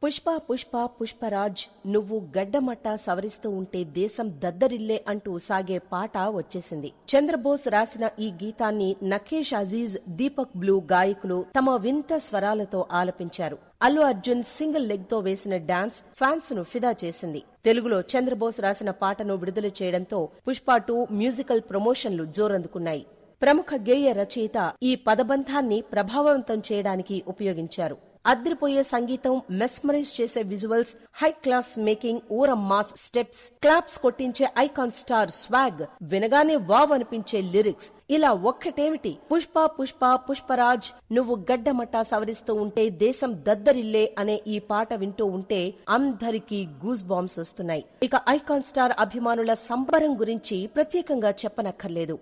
పుష్పరాజ్ నువ్వు గడ్డమట్ట సవరిస్తూ ఉంటే దేశం దద్దరిల్లే అంటూ సాగే పాట వచ్చేసింది. చంద్రబోస్ రాసిన ఈ గీతాన్ని నఖేష్ అజీజ్, దీపక్ బ్లూ గాయకులు తమ వింత స్వరాలతో ఆలపించారు. అల్లు అర్జున్ సింగిల్ లెగ్ తో వేసిన డాన్స్ ఫ్యాన్స్ ను ఫిదా చేసింది. తెలుగులో చంద్రబోస్ రాసిన పాటను విడుదల చేయడంతో పుష్ప 2 మ్యూజికల్ ప్రమోషన్లు జోరందుకున్నాయి. ప్రముఖ గేయ రచయిత ఈ పదబంధాన్ని ప్రభావవంతం చేయడానికి ఉపయోగించారు. అద్రిపోయే సంగీతం, మెస్మరైజ్ చేసే విజువల్స్, హై క్లాస్ మేకింగ్, ఊర మాస్ స్టెప్స్, క్లాప్స్ కొట్టించే ఐకాన్ స్టార్ స్వాగ్, వినగానే వావ్ అనిపించే లిరిక్స్, ఇలా ఒక్కటేమిటి పుష్పరాజ్ నువ్వు గడ్డమట్టా సవరిస్తూ ఉంటే దేశం దద్దరిల్లే అనే ఈ పాట వింటూ ఉంటే అందరికీ గూస్ బాంబ్స్ వస్తున్నాయి. ఇక ఐకాన్ స్టార్ అభిమానుల సంబరం గురించి ప్రత్యేకంగా చెప్పనక్కర్లేదు.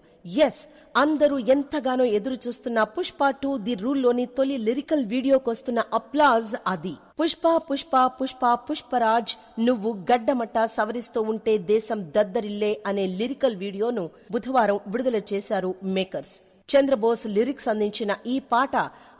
ఎస్, అందరూ ఎంతగానో ఎదురు చూస్తున్న పుష్ప 2 ది రూల్లోని తొలి లిరికల్ వీడియోకొస్తున్న అప్లాజ్ అది. పుష్పరాజ్ నువ్వు గడ్డమట్టా సవరిస్తూ ఉంటే దేశం దద్దరిల్లే అనే లిరికల్ వీడియోను బుధవారం విడుదల చేశారు మేకర్స్. చంద్రబోస్ లిరిక్స్ అందించిన ఈ పాట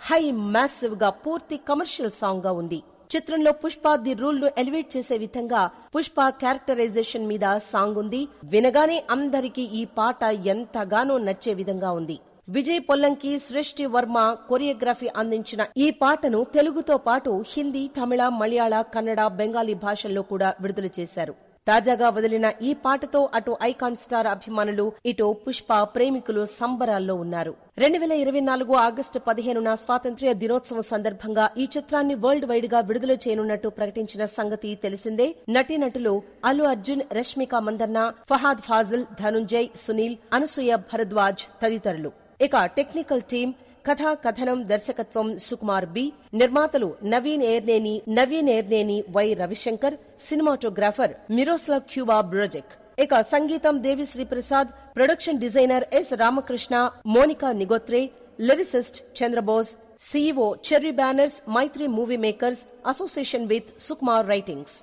హై మ్యాసివ్ గా పూర్తి కమర్షియల్ సాంగ్ గా ఉంది. చిత్రంలో పుష్ప ది రూల్ ను ఎలివేట్ చేసే విధంగా పుష్ప క్యారెక్టరైజేషన్ మీద సాంగ్ ఉంది. వినగానే అందరికీ ఈ పాట ఎంతగానో నచ్చే విధంగా ఉంది. విజయ్ పొల్లంకి, సృష్టి వర్మ కొరియోగ్రఫీ అందించిన ఈ పాటను తెలుగుతో పాటు హిందీ, తమిళ, మలయాళ, కన్నడ, బెంగాలీ భాషల్లో కూడా విడుదల చేశారు. తాజాగా వదిలిన ఈ పాటతో అటు ఐకాన్ స్టార్ అభిమానులు, ఇటు పుష్ప ప్రేమికులు సంబరాల్లో ఉన్నారు. 2024 ఆగస్టు 15న స్వాతంత్ర్య దినోత్సవం సందర్భంగా ఈ చిత్రాన్ని వరల్డ్ వైడ్ గా విడుదల చేయనున్నట్టు ప్రకటించిన సంగతి తెలిసిందే. నటీనటులు అల్లు అర్జున్, రష్మిక మందన్న, ఫహాద్ ఫాజిల్, ధనుంజయ్, సునీల్, అనసూయ భరద్వాజ్ తదితరులు. ఇక టెక్నికల్ టీం, కథా కథనం, దర్శకత్వం సుకుమార్ బి, నిర్మాతలు Naveen Yerneni, Y Ravishankar, cinematographer Miroslaw Kuba Brozek. ఇక సంగీతం Devi Sri Prasad, production designer S Ramakrishna, Monika Nigotre, lyricist Chandrabose, CEO Cherry banners, Mythri movie makers, association with Sukumar writings.